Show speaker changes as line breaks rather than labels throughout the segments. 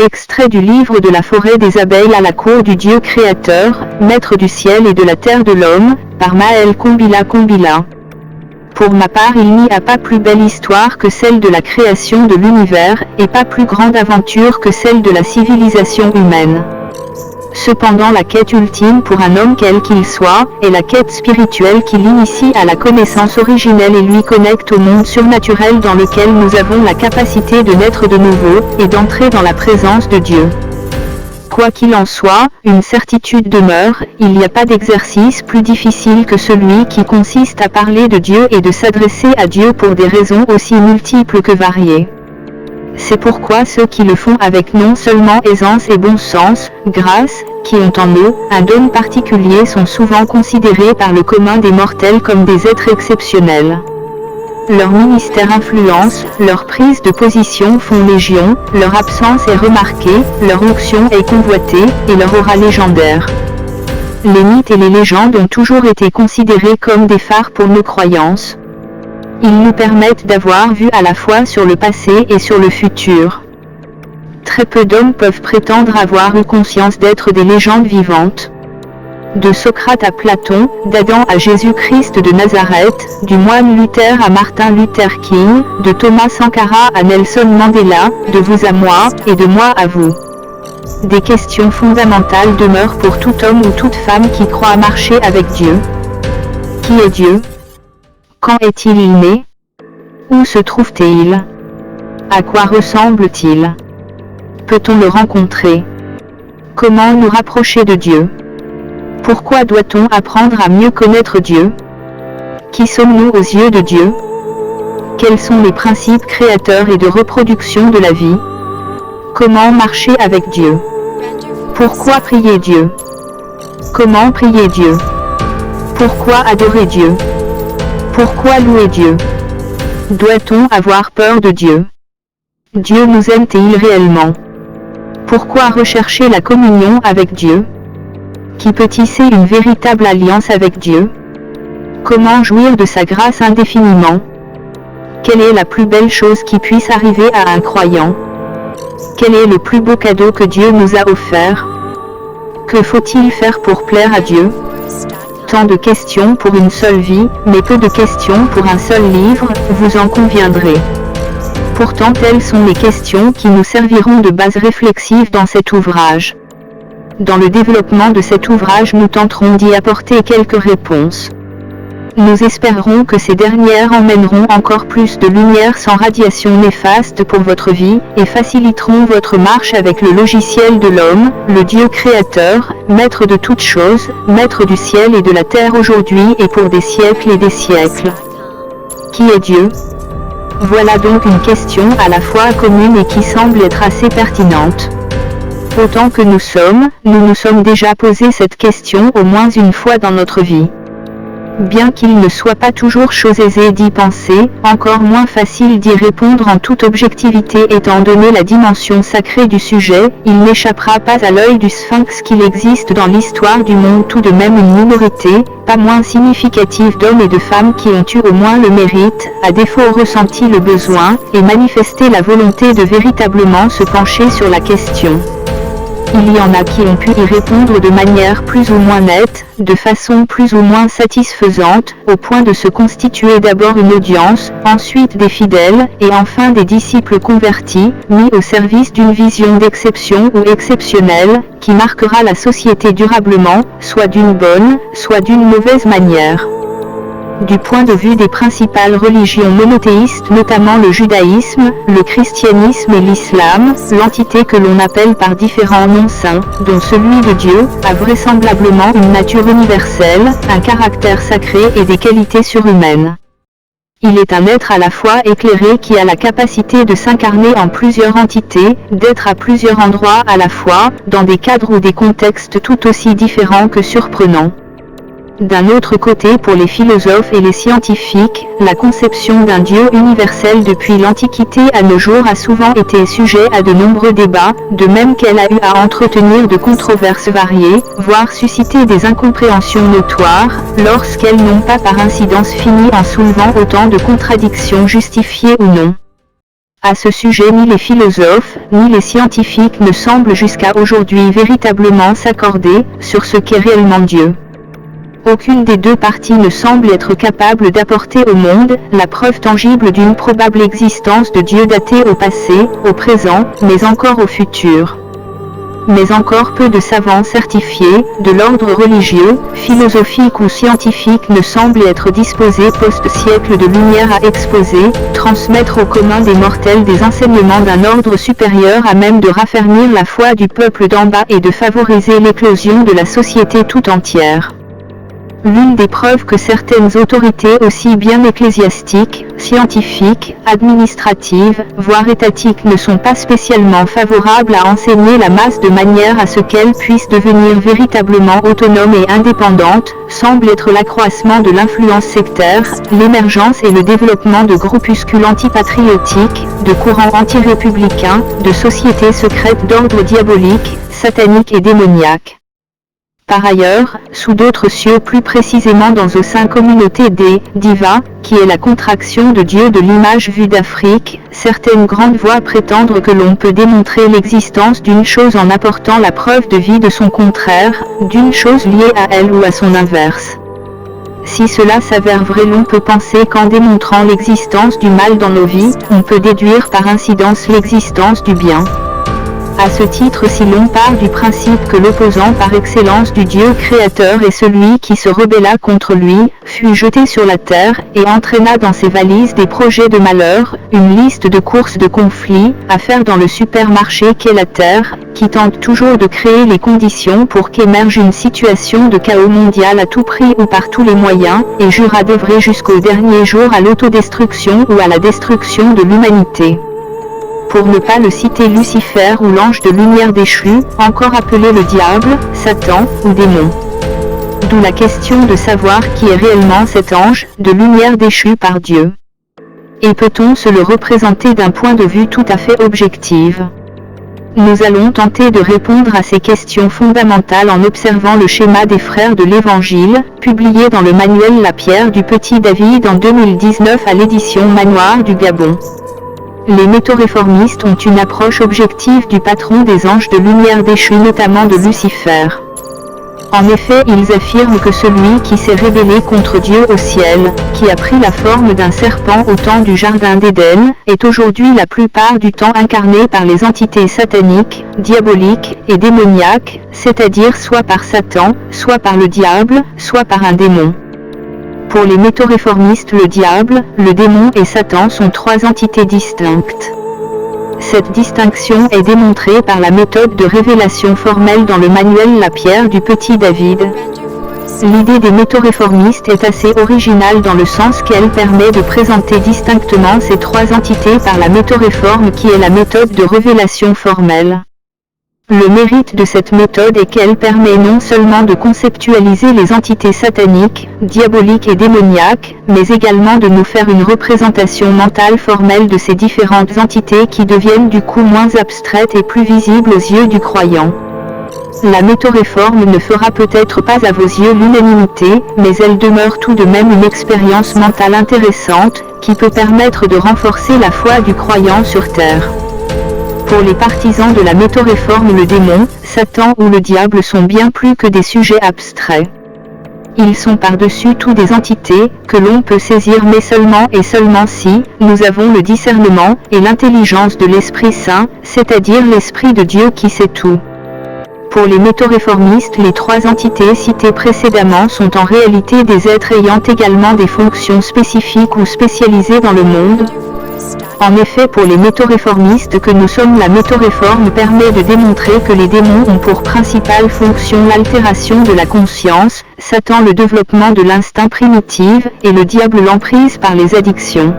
Extrait du livre de la forêt des abeilles à la cour du Dieu créateur, maître du ciel et de la terre de l'homme, par Maël Kombila Kombila. Pour ma part, il n'y a pas plus belle histoire que celle de la création de l'univers, et pas plus grande aventure que celle de la civilisation humaine. Cependant, la quête ultime pour un homme quel qu'il soit, est la quête spirituelle qui l'initie à la connaissance originelle et lui connecte au monde surnaturel dans lequel nous avons la capacité de naître de nouveau, et d'entrer dans la présence de Dieu. Quoi qu'il en soit, une certitude demeure, il n'y a pas d'exercice plus difficile que celui qui consiste à parler de Dieu et de s'adresser à Dieu pour des raisons aussi multiples que variées. C'est pourquoi ceux qui le font avec non seulement aisance et bon sens, grâce, qui ont en eux un don particulier sont souvent considérés par le commun des mortels comme des êtres exceptionnels. Leur ministère influence, leur prise de position font légion, leur absence est remarquée, leur onction est convoitée, et leur aura légendaire. Les mythes et les légendes ont toujours été considérés comme des phares pour nos croyances. Ils nous permettent d'avoir vue à la fois sur le passé et sur le futur. Très peu d'hommes peuvent prétendre avoir eu conscience d'être des légendes vivantes. De Socrate à Platon, d'Adam à Jésus-Christ de Nazareth, du moine Luther à Martin Luther King, de Thomas Sankara à Nelson Mandela, de vous à moi, et de moi à vous. Des questions fondamentales demeurent pour tout homme ou toute femme qui croit marcher avec Dieu. Qui est Dieu ? Quand est-il né ? Où se trouve-t-il ? À quoi ressemble-t-il ? Peut-on le rencontrer ? Comment nous rapprocher de Dieu ? Pourquoi doit-on apprendre à mieux connaître Dieu ? Qui sommes-nous aux yeux de Dieu ? Quels sont les principes créateurs et de reproduction de la vie ? Comment marcher avec Dieu ? Pourquoi prier Dieu ? Comment prier Dieu ? Pourquoi adorer Dieu ? Pourquoi louer Dieu ? Doit-on avoir peur de Dieu ? Dieu nous aime-t-il réellement ? Pourquoi rechercher la communion avec Dieu ? Qui peut tisser une véritable alliance avec Dieu ? Comment jouir de sa grâce indéfiniment ? Quelle est la plus belle chose qui puisse arriver à un croyant ? Quel est le plus beau cadeau que Dieu nous a offert ? Que faut-il faire pour plaire à Dieu ? Tant de questions pour une seule vie, mais peu de questions pour un seul livre, vous en conviendrez. Pourtant telles sont les questions qui nous serviront de base réflexive dans cet ouvrage. Dans le développement de cet ouvrage, nous tenterons d'y apporter quelques réponses. Nous espérons que ces dernières emmèneront encore plus de lumière sans radiation néfaste pour votre vie, et faciliteront votre marche avec le logiciel de l'homme, le Dieu créateur, maître de toutes choses, maître du ciel et de la terre aujourd'hui et pour des siècles et des siècles. Qui est Dieu ? Voilà donc une question à la fois commune et qui semble être assez pertinente. Autant que nous nous sommes déjà posé cette question au moins une fois dans notre vie. Bien qu'il ne soit pas toujours chose aisée d'y penser, encore moins facile d'y répondre en toute objectivité étant donné la dimension sacrée du sujet, il n'échappera pas à l'œil du sphinx qu'il existe dans l'histoire du monde tout de même une minorité, pas moins significative d'hommes et de femmes qui ont eu au moins le mérite, à défaut ressenti le besoin, et manifesté la volonté de véritablement se pencher sur la question. Il y en a qui ont pu y répondre de manière plus ou moins nette, de façon plus ou moins satisfaisante, au point de se constituer d'abord une audience, ensuite des fidèles, et enfin des disciples convertis, mis au service d'une vision d'exception ou exceptionnelle, qui marquera la société durablement, soit d'une bonne, soit d'une mauvaise manière. Du point de vue des principales religions monothéistes, notamment le judaïsme, le christianisme et l'islam, l'entité que l'on appelle par différents noms saints, dont celui de Dieu, a vraisemblablement une nature universelle, un caractère sacré et des qualités surhumaines. Il est un être à la fois éclairé qui a la capacité de s'incarner en plusieurs entités, d'être à plusieurs endroits à la fois, dans des cadres ou des contextes tout aussi différents que surprenants. D'un autre côté, pour les philosophes et les scientifiques, la conception d'un Dieu universel depuis l'Antiquité à nos jours a souvent été sujet à de nombreux débats, de même qu'elle a eu à entretenir de controverses variées, voire susciter des incompréhensions notoires, lorsqu'elles n'ont pas par incidence fini en soulevant autant de contradictions justifiées ou non. À ce sujet, ni les philosophes, ni les scientifiques ne semblent jusqu'à aujourd'hui véritablement s'accorder sur ce qu'est réellement Dieu. Aucune des deux parties ne semble être capable d'apporter au monde la preuve tangible d'une probable existence de Dieu datée au passé, au présent, mais encore au futur. Mais encore peu de savants certifiés, de l'ordre religieux, philosophique ou scientifique ne semblent être disposés post-siècle de lumière à exposer, transmettre au commun des mortels des enseignements d'un ordre supérieur à même de raffermir la foi du peuple d'en bas et de favoriser l'éclosion de la société tout entière. L'une des preuves que certaines autorités aussi bien ecclésiastiques, scientifiques, administratives, voire étatiques ne sont pas spécialement favorables à enseigner la masse de manière à ce qu'elle puisse devenir véritablement autonome et indépendante, semble être l'accroissement de l'influence sectaire, l'émergence et le développement de groupuscules antipatriotiques, de courants anti-républicains, de sociétés secrètes d'ordre diabolique, satanique et démoniaque. Par ailleurs, sous d'autres cieux, plus précisément dans au sein communauté des divas, qui est la contraction de Dieu de l'image vue d'Afrique, certaines grandes voix prétendent que l'on peut démontrer l'existence d'une chose en apportant la preuve de vie de son contraire, d'une chose liée à elle ou à son inverse. Si cela s'avère vrai, l'on peut penser qu'en démontrant l'existence du mal dans nos vies, on peut déduire par incidence l'existence du bien. À ce titre, si l'on part du principe que l'opposant par excellence du Dieu créateur est celui qui se rebella contre lui, fut jeté sur la terre, et entraîna dans ses valises des projets de malheur, une liste de courses de conflits, à faire dans le supermarché qu'est la terre, qui tente toujours de créer les conditions pour qu'émerge une situation de chaos mondial à tout prix ou par tous les moyens, et jura d'œuvrer jusqu'au dernier jour à l'autodestruction ou à la destruction de l'humanité. Pour ne pas le citer, Lucifer ou l'ange de lumière déchu, encore appelé le diable, Satan ou démon. D'où la question de savoir qui est réellement cet ange de lumière déchu par Dieu. Et peut-on se le représenter d'un point de vue tout à fait objectif? Nous allons tenter de répondre à ces questions fondamentales en observant le schéma des frères de l'Évangile, publié dans le manuel La Pierre du Petit David en 2019 à l'édition Manoir du Gabon. Les métaux-réformistes ont une approche objective du patron des anges de lumière déchu, notamment de Lucifer. En effet, ils affirment que celui qui s'est rébellé contre Dieu au ciel, qui a pris la forme d'un serpent au temps du Jardin d'Éden, est aujourd'hui la plupart du temps incarné par les entités sataniques, diaboliques et démoniaques, c'est-à-dire soit par Satan, soit par le diable, soit par un démon. Pour les métaux-réformistes, le diable, le démon et Satan sont trois entités distinctes. Cette distinction est démontrée par la méthode de révélation formelle dans le manuel La Pierre du Petit David. L'idée des métaux-réformistes est assez originale dans le sens qu'elle permet de présenter distinctement ces trois entités par la métaux-réforme qui est la méthode de révélation formelle. Le mérite de cette méthode est qu'elle permet non seulement de conceptualiser les entités sataniques, diaboliques et démoniaques, mais également de nous faire une représentation mentale formelle de ces différentes entités qui deviennent du coup moins abstraites et plus visibles aux yeux du croyant. La métaux-réforme ne fera peut-être pas à vos yeux l'unanimité, mais elle demeure tout de même une expérience mentale intéressante, qui peut permettre de renforcer la foi du croyant sur terre. Pour les partisans de la métaux-réforme, le démon, Satan ou le diable sont bien plus que des sujets abstraits. Ils sont par-dessus tout des entités, que l'on peut saisir mais seulement et seulement si, nous avons le discernement, et l'intelligence de l'Esprit Saint, c'est-à-dire l'Esprit de Dieu qui sait tout. Pour les métaux-réformistes, les trois entités citées précédemment sont en réalité des êtres ayant également des fonctions spécifiques ou spécialisées dans le monde. En effet, pour les métaux-réformistes que nous sommes, la métaux-réforme permet de démontrer que les démons ont pour principale fonction l'altération de la conscience, Satan le développement de l'instinct primitif, et le diable l'emprise par les addictions.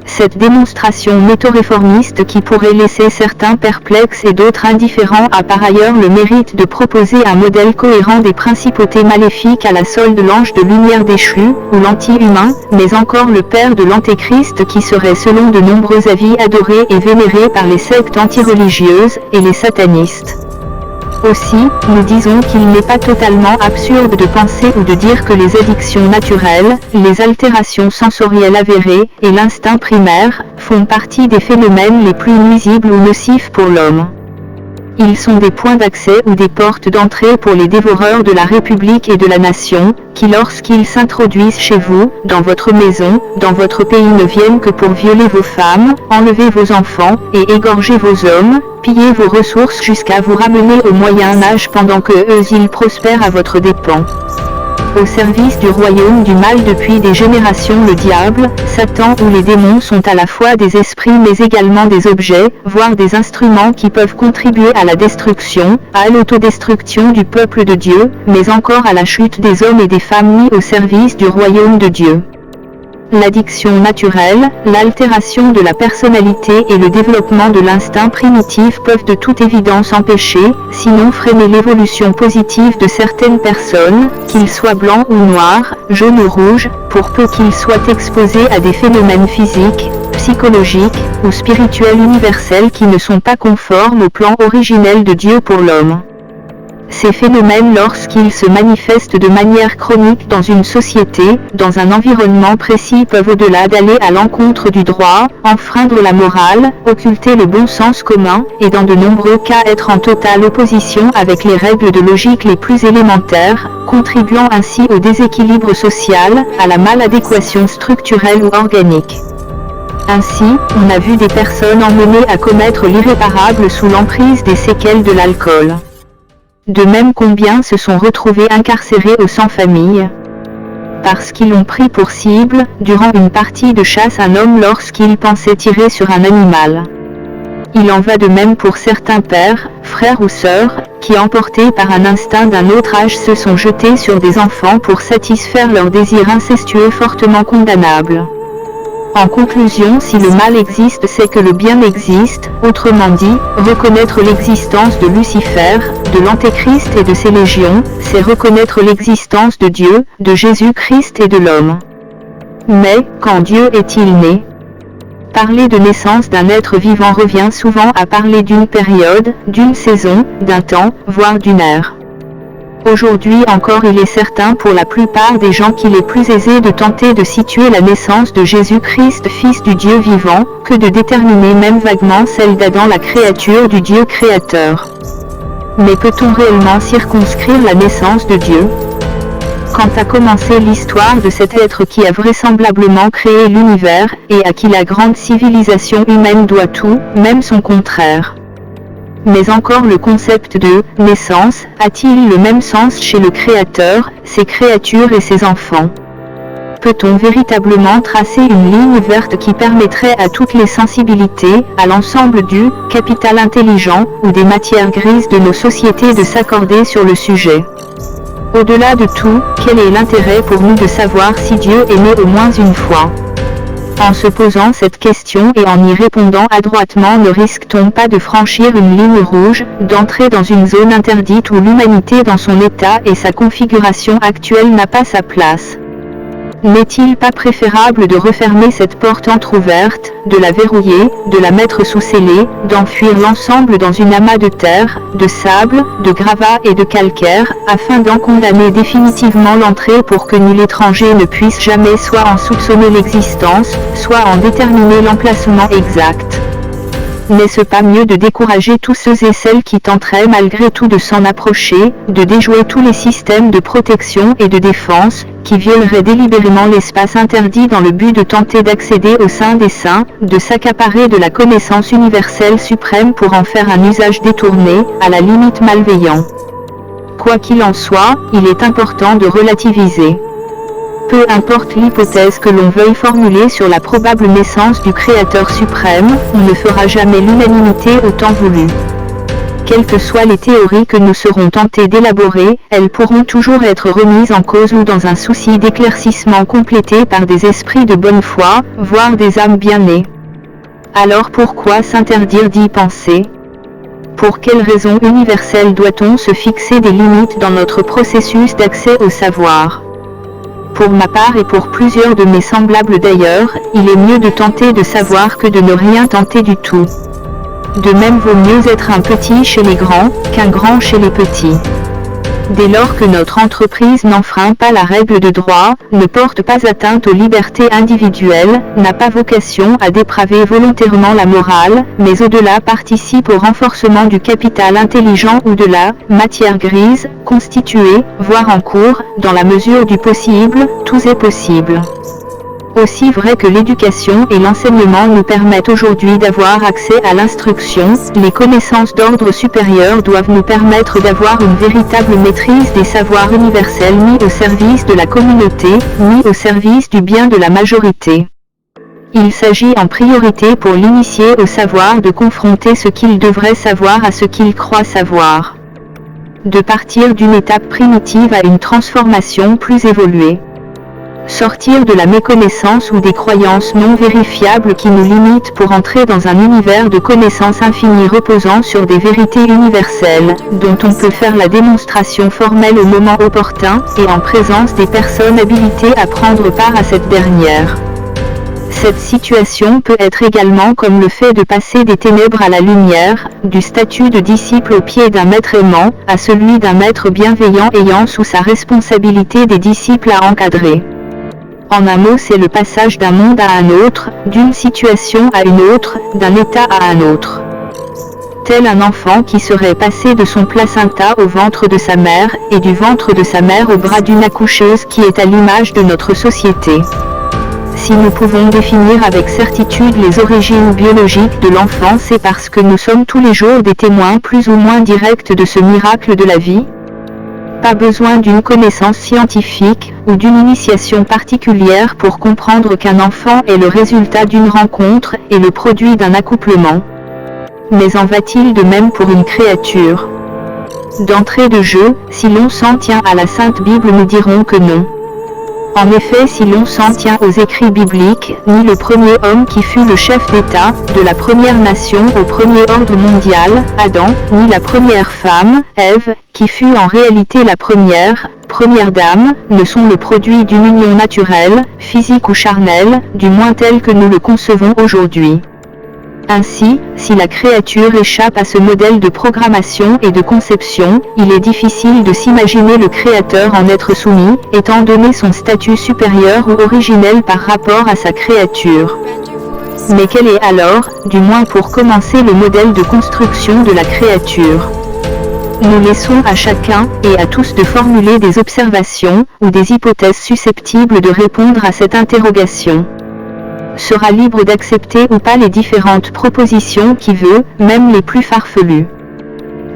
Cette démonstration métaux-réformiste, qui pourrait laisser certains perplexes et d'autres indifférents, a par ailleurs le mérite de proposer un modèle cohérent des principautés maléfiques à la solde de l'ange de lumière déchu, ou l'anti-humain, mais encore le père de l'antéchrist qui serait selon de nombreux avis adoré et vénéré par les sectes antireligieuses, et les satanistes. Aussi, nous disons qu'il n'est pas totalement absurde de penser ou de dire que les addictions naturelles, les altérations sensorielles avérées, et l'instinct primaire, font partie des phénomènes les plus nuisibles ou nocifs pour l'homme. Ils sont des points d'accès ou des portes d'entrée pour les dévoreurs de la République et de la nation, qui lorsqu'ils s'introduisent chez vous, dans votre maison, dans votre pays ne viennent que pour violer vos femmes, enlever vos enfants, et égorger vos hommes, piller vos ressources jusqu'à vous ramener au Moyen Âge pendant que eux ils prospèrent à votre dépens. Au service du royaume du mal depuis des générations, le diable, Satan ou les démons sont à la fois des esprits mais également des objets, voire des instruments qui peuvent contribuer à la destruction, à l'autodestruction du peuple de Dieu, mais encore à la chute des hommes et des femmes mis au service du royaume de Dieu. L'addiction naturelle, l'altération de la personnalité et le développement de l'instinct primitif peuvent de toute évidence empêcher, sinon freiner l'évolution positive de certaines personnes, qu'ils soient blancs ou noirs, jaunes ou rouges, pour peu qu'ils soient exposés à des phénomènes physiques, psychologiques, ou spirituels universels qui ne sont pas conformes au plan originel de Dieu pour l'homme. Ces phénomènes, lorsqu'ils se manifestent de manière chronique dans une société, dans un environnement précis, peuvent au-delà d'aller à l'encontre du droit, enfreindre la morale, occulter le bon sens commun, et dans de nombreux cas être en totale opposition avec les règles de logique les plus élémentaires, contribuant ainsi au déséquilibre social, à la maladéquation structurelle ou organique. Ainsi, on a vu des personnes emmenées à commettre l'irréparable sous l'emprise des séquelles de l'alcool. De même, combien se sont retrouvés incarcérés au sans-famille parce qu'ils ont pris pour cible, durant une partie de chasse, un homme lorsqu'il pensait tirer sur un animal. Il en va de même pour certains pères, frères ou sœurs, qui emportés par un instinct d'un autre âge se sont jetés sur des enfants pour satisfaire leurs désirs incestueux fortement condamnables. En conclusion, si le mal existe, c'est que le bien existe, autrement dit, reconnaître l'existence de Lucifer, de l'Antéchrist et de ses légions, c'est reconnaître l'existence de Dieu, de Jésus-Christ et de l'homme. Mais, quand Dieu est-il né ? Parler de naissance d'un être vivant revient souvent à parler d'une période, d'une saison, d'un temps, voire d'une ère. Aujourd'hui encore, il est certain pour la plupart des gens qu'il est plus aisé de tenter de situer la naissance de Jésus-Christ, fils du Dieu vivant, que de déterminer même vaguement celle d'Adam, la créature du Dieu créateur. Mais peut-on réellement circonscrire la naissance de Dieu ? Quand a commencé l'histoire de cet être qui a vraisemblablement créé l'univers, et à qui la grande civilisation humaine doit tout, même son contraire ? Mais encore, le concept de « naissance » a-t-il le même sens chez le Créateur, ses créatures et ses enfants ? Peut-on véritablement tracer une ligne verte qui permettrait à toutes les sensibilités, à l'ensemble du « capital intelligent » ou des matières grises de nos sociétés de s'accorder sur le sujet ? Au-delà de tout, quel est l'intérêt pour nous de savoir si Dieu est né au moins une fois ? En se posant cette question et en y répondant adroitement, ne risque-t-on pas de franchir une ligne rouge, d'entrer dans une zone interdite où l'humanité dans son état et sa configuration actuelle n'a pas sa place ? N'est-il pas préférable de refermer cette porte entr'ouverte, de la verrouiller, de la mettre sous scellé, d'enfuir l'ensemble dans une amas de terre, de sable, de gravats et de calcaire, afin d'en condamner définitivement l'entrée pour que nul étranger ne puisse jamais soit en soupçonner l'existence, soit en déterminer l'emplacement exact ? N'est-ce pas mieux de décourager tous ceux et celles qui tenteraient malgré tout de s'en approcher, de déjouer tous les systèmes de protection et de défense, qui violeraient délibérément l'espace interdit dans le but de tenter d'accéder au sein des saints, de s'accaparer de la connaissance universelle suprême pour en faire un usage détourné, à la limite malveillant. Quoi qu'il en soit, il est important de relativiser. Peu importe l'hypothèse que l'on veuille formuler sur la probable naissance du Créateur suprême, on ne fera jamais l'unanimité au temps voulu. Quelles que soient les théories que nous serons tentés d'élaborer, elles pourront toujours être remises en cause ou dans un souci d'éclaircissement complété par des esprits de bonne foi, voire des âmes bien nées. Alors pourquoi s'interdire d'y penser ? Pour quelles raisons universelles doit-on se fixer des limites dans notre processus d'accès au savoir ? Pour ma part et pour plusieurs de mes semblables d'ailleurs, il est mieux de tenter de savoir que de ne rien tenter du tout. De même vaut mieux être un petit chez les grands, qu'un grand chez les petits. Dès lors que notre entreprise n'enfreint pas la règle de droit, ne porte pas atteinte aux libertés individuelles, n'a pas vocation à dépraver volontairement la morale, mais au-delà participe au renforcement du capital intelligent ou de la matière grise, constituée, voire en cours, dans la mesure du possible, tout est possible. Aussi vrai que l'éducation et l'enseignement nous permettent aujourd'hui d'avoir accès à l'instruction, les connaissances d'ordre supérieur doivent nous permettre d'avoir une véritable maîtrise des savoirs universels mis au service de la communauté, mis au service du bien de la majorité. Il s'agit en priorité pour l'initié au savoir de confronter ce qu'il devrait savoir à ce qu'il croit savoir. De partir d'une étape primitive à une transformation plus évoluée. Sortir de la méconnaissance ou des croyances non vérifiables qui nous limitent pour entrer dans un univers de connaissances infinies reposant sur des vérités universelles, dont on peut faire la démonstration formelle au moment opportun, et en présence des personnes habilitées à prendre part à cette dernière. Cette situation peut être également comme le fait de passer des ténèbres à la lumière, du statut de disciple au pied d'un maître aimant, à celui d'un maître bienveillant ayant sous sa responsabilité des disciples à encadrer. En un mot, c'est le passage d'un monde à un autre, d'une situation à une autre, d'un état à un autre. Tel un enfant qui serait passé de son placenta au ventre de sa mère, et du ventre de sa mère au bras d'une accoucheuse qui est à l'image de notre société. Si nous pouvons définir avec certitude les origines biologiques de l'enfant, c'est parce que nous sommes tous les jours des témoins plus ou moins directs de ce miracle de la vie. Pas besoin d'une connaissance scientifique, ou d'une initiation particulière pour comprendre qu'un enfant est le résultat d'une rencontre, et le produit d'un accouplement. Mais en va-t-il de même pour une créature? D'entrée de jeu, si l'on s'en tient à la Sainte Bible, nous dirons que non. En effet, si l'on s'en tient aux écrits bibliques, ni le premier homme qui fut le chef d'État, de la première nation au premier ordre mondial, Adam, ni la première femme, Ève, qui fut en réalité la première dame, ne sont le produit d'une union naturelle, physique ou charnelle, du moins telle que nous le concevons aujourd'hui. Ainsi, si la créature échappe à ce modèle de programmation et de conception, il est difficile de s'imaginer le Créateur en être soumis, étant donné son statut supérieur ou originel par rapport à sa créature. Mais quel est alors, du moins pour commencer, le modèle de construction de la créature? Nous laissons à chacun, et à tous de formuler des observations, ou des hypothèses susceptibles de répondre à cette interrogation. Sera libre d'accepter ou pas les différentes propositions qui veut, même les plus farfelues.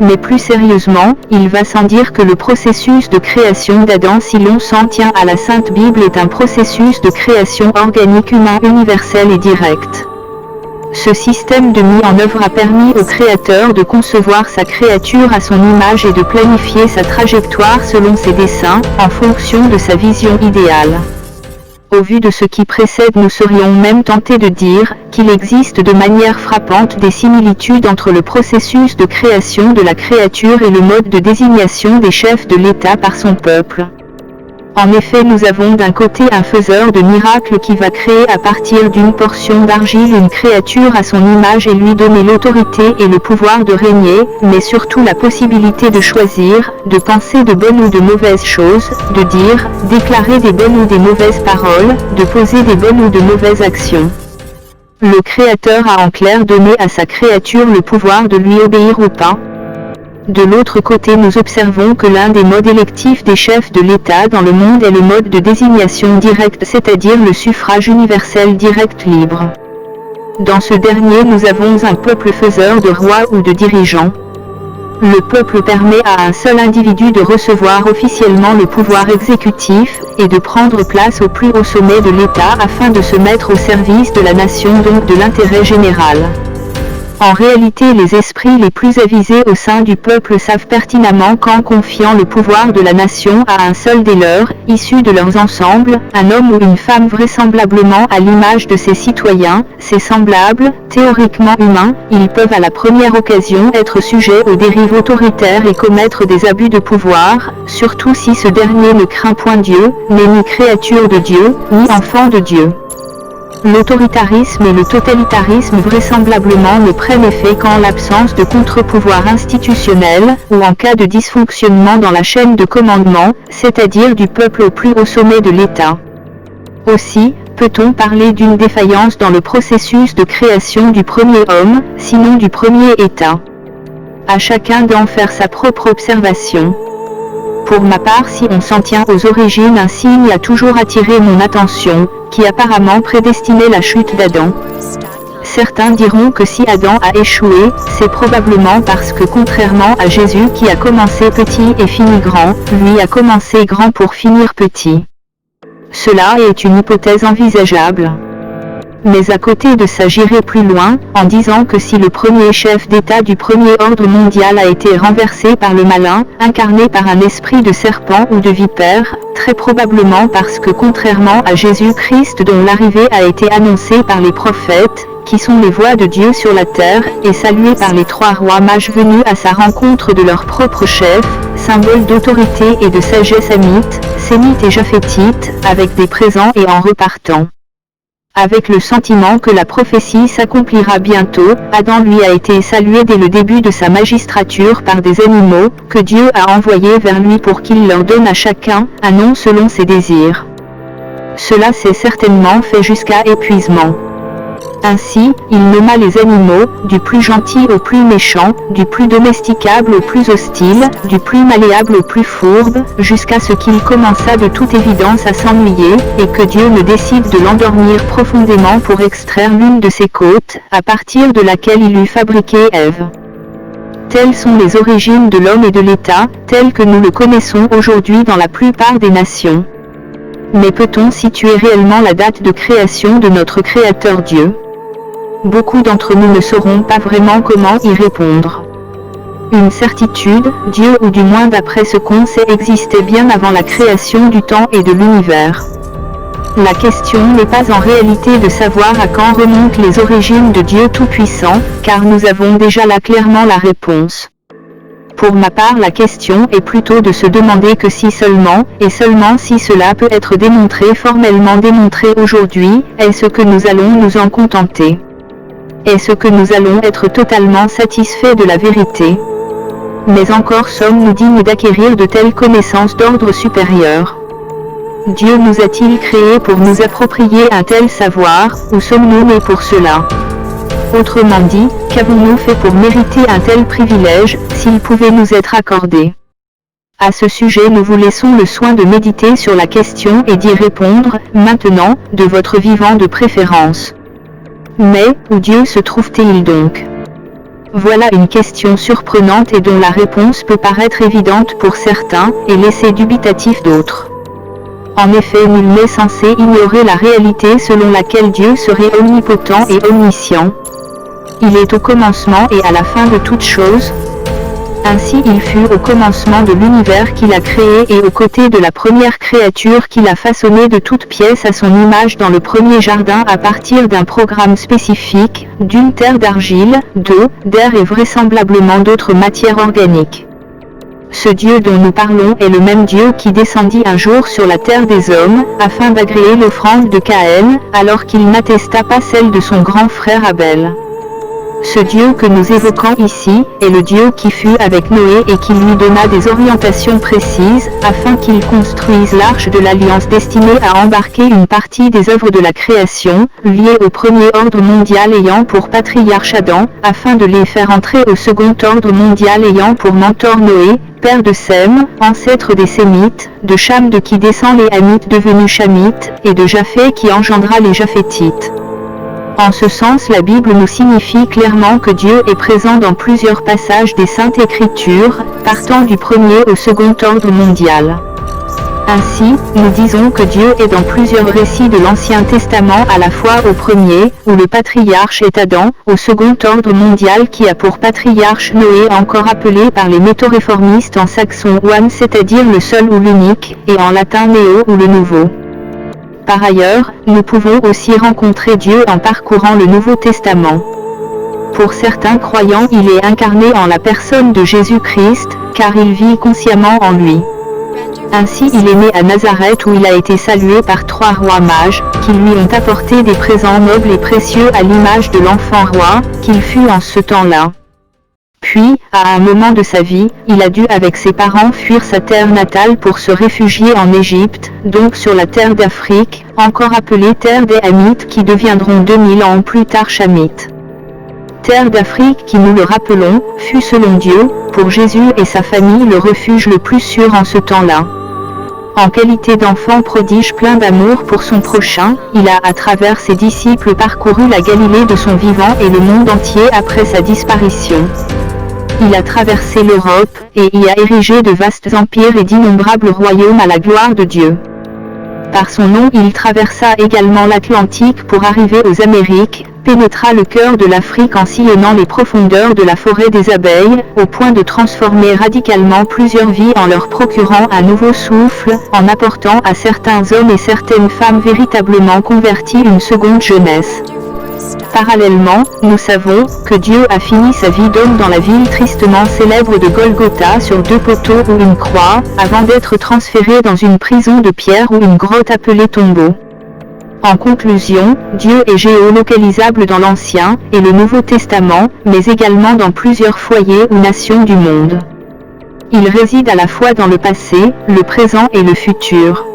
Mais plus sérieusement, il va sans dire que le processus de création d'Adam, si l'on s'en tient à la Sainte Bible, est un processus de création organique humain universel et direct. Ce système de mise en œuvre a permis au Créateur de concevoir sa créature à son image et de planifier sa trajectoire selon ses desseins, en fonction de sa vision idéale. Au vu de ce qui précède, nous serions même tentés de dire qu'il existe de manière frappante des similitudes entre le processus de création de la créature et le mode de désignation des chefs de l'État par son peuple. En effet, nous avons d'un côté un faiseur de miracles qui va créer à partir d'une portion d'argile une créature à son image et lui donner l'autorité et le pouvoir de régner, mais surtout la possibilité de choisir, de penser de bonnes ou de mauvaises choses, de dire, déclarer des bonnes ou des mauvaises paroles, de poser des bonnes ou de mauvaises actions. Le Créateur a en clair donné à sa créature le pouvoir de lui obéir ou pas. De l'autre côté, nous observons que l'un des modes électifs des chefs de l'État dans le monde est le mode de désignation directe, c'est-à-dire le suffrage universel direct libre. Dans ce dernier, nous avons un peuple faiseur de rois ou de dirigeants. Le peuple permet à un seul individu de recevoir officiellement le pouvoir exécutif, et de prendre place au plus haut sommet de l'État afin de se mettre au service de la nation, donc de l'intérêt général. En réalité, les esprits les plus avisés au sein du peuple savent pertinemment qu'en confiant le pouvoir de la nation à un seul des leurs, issu de leurs ensembles, un homme ou une femme vraisemblablement à l'image de ses citoyens, ses semblables, théoriquement humains, ils peuvent à la première occasion être sujets aux dérives autoritaires et commettre des abus de pouvoir, surtout si ce dernier ne craint point Dieu, n'est ni créature de Dieu, ni enfant de Dieu. l'autoritarisme et le totalitarisme vraisemblablement ne prennent effet qu'en l'absence de contre-pouvoir institutionnel, ou en cas de dysfonctionnement dans la chaîne de commandement, c'est-à-dire du peuple au plus haut sommet de l'État. Aussi, peut-on parler d'une défaillance dans le processus de création du premier homme, sinon du premier État. À chacun d'en faire sa propre observation. Pour ma part, si on s'en tient aux origines, un signe a toujours attiré mon attention, qui apparemment prédestinait la chute d'Adam. Certains diront que si Adam a échoué, c'est probablement parce que contrairement à Jésus qui a commencé petit et fini grand, lui a commencé grand pour finir petit. Cela est une hypothèse envisageable. Mais à côté de ça, j'irai plus loin, en disant que si le premier chef d'État du premier ordre mondial a été renversé par le malin, incarné par un esprit de serpent ou de vipère, très probablement parce que contrairement à Jésus-Christ dont l'arrivée a été annoncée par les prophètes, qui sont les voix de Dieu sur la terre, et salués par les 3 rois mages venus à sa rencontre de leur propre chef, symbole d'autorité et de sagesse amite, sémite et japhétite, avec des présents et en repartant. Avec le sentiment que la prophétie s'accomplira bientôt, Adam lui a été salué dès le début de sa magistrature par des animaux, que Dieu a envoyés vers lui pour qu'il leur donne à chacun un nom selon ses désirs. Cela s'est certainement fait jusqu'à épuisement. Ainsi, il nomma les animaux, du plus gentil au plus méchant, du plus domesticable au plus hostile, du plus malléable au plus fourbe, jusqu'à ce qu'il commença de toute évidence à s'ennuyer, et que Dieu ne décide de l'endormir profondément pour extraire l'une de ses côtes, à partir de laquelle il eut fabriqué Ève. Telles sont les origines de l'homme et de l'État, telles que nous le connaissons aujourd'hui dans la plupart des nations. Mais peut-on situer réellement la date de création de notre Créateur Dieu ? Beaucoup d'entre nous ne sauront pas vraiment comment y répondre. Une certitude, Dieu ou du moins d'après ce qu'on sait existait bien avant la création du temps et de l'univers. La question n'est pas en réalité de savoir à quand remontent les origines de Dieu Tout-Puissant, car nous avons déjà là clairement la réponse. Pour ma part, la question est plutôt de se demander que si seulement, et seulement si cela peut être démontré formellement démontré aujourd'hui, est-ce que nous allons nous en contenter ? Est-ce que nous allons être totalement satisfaits de la vérité ? Mais encore sommes-nous dignes d'acquérir de telles connaissances d'ordre supérieur ? Dieu nous a-t-il créés pour nous approprier un tel savoir, ou sommes-nous nés pour cela ? Autrement dit, qu'avons-nous fait pour mériter un tel privilège, s'il pouvait nous être accordé ? À ce sujet, nous vous laissons le soin de méditer sur la question et d'y répondre, maintenant, de votre vivant de préférence. Mais, où Dieu se trouve-t-il donc ? Voilà une question surprenante et dont la réponse peut paraître évidente pour certains, et laisser dubitatif d'autres. En effet, nul n'est censé ignorer la réalité selon laquelle Dieu serait omnipotent et omniscient. Il est au commencement et à la fin de toutes choses. Ainsi il fut au commencement de l'univers qu'il a créé et aux côtés de la première créature qu'il a façonnée de toutes pièces à son image dans le premier jardin à partir d'un programme spécifique, d'une terre d'argile, d'eau, d'air et vraisemblablement d'autres matières organiques. Ce Dieu dont nous parlons est le même Dieu qui descendit un jour sur la terre des hommes, afin d'agréer l'offrande de Caïn, alors qu'il n'attesta pas celle de son grand frère Abel. Ce Dieu que nous évoquons ici, est le Dieu qui fut avec Noé et qui lui donna des orientations précises, afin qu'il construise l'arche de l'Alliance destinée à embarquer une partie des œuvres de la création, liées au premier ordre mondial ayant pour patriarche Adam, afin de les faire entrer au second ordre mondial ayant pour mentor Noé, père de Sem, ancêtre des Sémites, de Cham de qui descend les Hamites devenus Chamites, et de Japheth qui engendra les Japhétites. En ce sens, la Bible nous signifie clairement que Dieu est présent dans plusieurs passages des Saintes Écritures, partant du premier au second ordre mondial. Ainsi, nous disons que Dieu est dans plusieurs récits de l'Ancien Testament à la fois au premier, où le patriarche est Adam, au second ordre mondial qui a pour patriarche Noé encore appelé par les métaux-réformistes en saxon one, c'est-à-dire le seul ou l'unique, et en latin néo ou le nouveau. Par ailleurs, nous pouvons aussi rencontrer Dieu en parcourant le Nouveau Testament. Pour certains croyants, il est incarné en la personne de Jésus-Christ, car il vit consciemment en lui. Ainsi il est né à Nazareth où il a été salué par 3 rois mages, qui lui ont apporté des présents nobles et précieux à l'image de l'enfant roi, qu'il fut en ce temps-là. Puis, à un moment de sa vie, il a dû avec ses parents fuir sa terre natale pour se réfugier en Égypte, donc sur la terre d'Afrique, encore appelée terre des Hamites qui deviendront 2000 ans plus tard Chamites. Terre d'Afrique qui, nous le rappelons, fut selon Dieu, pour Jésus et sa famille le refuge le plus sûr en ce temps-là. En qualité d'enfant prodige plein d'amour pour son prochain, il a à travers ses disciples parcouru la Galilée de son vivant et le monde entier après sa disparition. Il a traversé l'Europe, et y a érigé de vastes empires et d'innombrables royaumes à la gloire de Dieu. Par son nom il traversa également l'Atlantique pour arriver aux Amériques, pénétra le cœur de l'Afrique en sillonnant les profondeurs de la forêt des abeilles, au point de transformer radicalement plusieurs vies en leur procurant un nouveau souffle, en apportant à certains hommes et certaines femmes véritablement convertis une seconde jeunesse. Parallèlement, nous savons que Dieu a fini sa vie d'homme dans la ville tristement célèbre de Golgotha sur 2 poteaux ou une croix, avant d'être transféré dans une prison de pierre ou une grotte appelée tombeau. En conclusion, Dieu est géolocalisable dans l'Ancien et le Nouveau Testament, mais également dans plusieurs foyers ou nations du monde. Il réside à la fois dans le passé, le présent et le futur.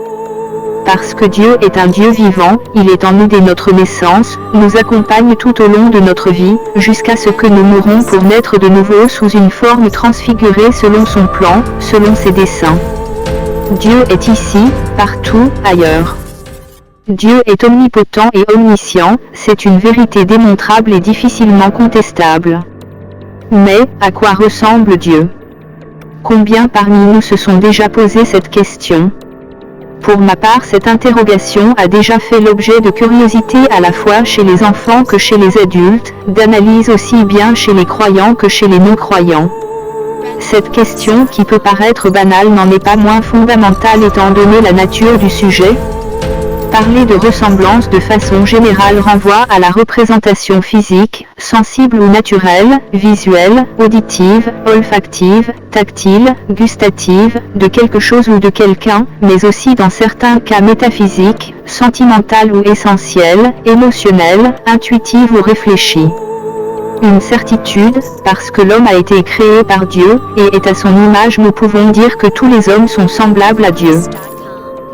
Parce que Dieu est un Dieu vivant, il est en nous dès notre naissance, nous accompagne tout au long de notre vie, jusqu'à ce que nous mourrons pour naître de nouveau sous une forme transfigurée selon son plan, selon ses desseins. Dieu est ici, partout, ailleurs. Dieu est omnipotent et omniscient, c'est une vérité démontrable et difficilement contestable. Mais, à quoi ressemble Dieu? Combien parmi nous se sont déjà posé cette question? Pour ma part, cette interrogation a déjà fait l'objet de curiosité à la fois chez les enfants que chez les adultes, d'analyse aussi bien chez les croyants que chez les non-croyants. Cette question qui peut paraître banale n'en est pas moins fondamentale étant donné la nature du sujet. Parler de ressemblance de façon générale renvoie à la représentation physique, sensible ou naturelle, visuelle, auditive, olfactive, tactile, gustative, de quelque chose ou de quelqu'un, mais aussi dans certains cas métaphysique, sentimentale ou essentielle, émotionnelle, intuitive ou réfléchie. Une certitude, parce que l'homme a été créé par Dieu, et est à son image, nous pouvons dire que tous les hommes sont semblables à Dieu.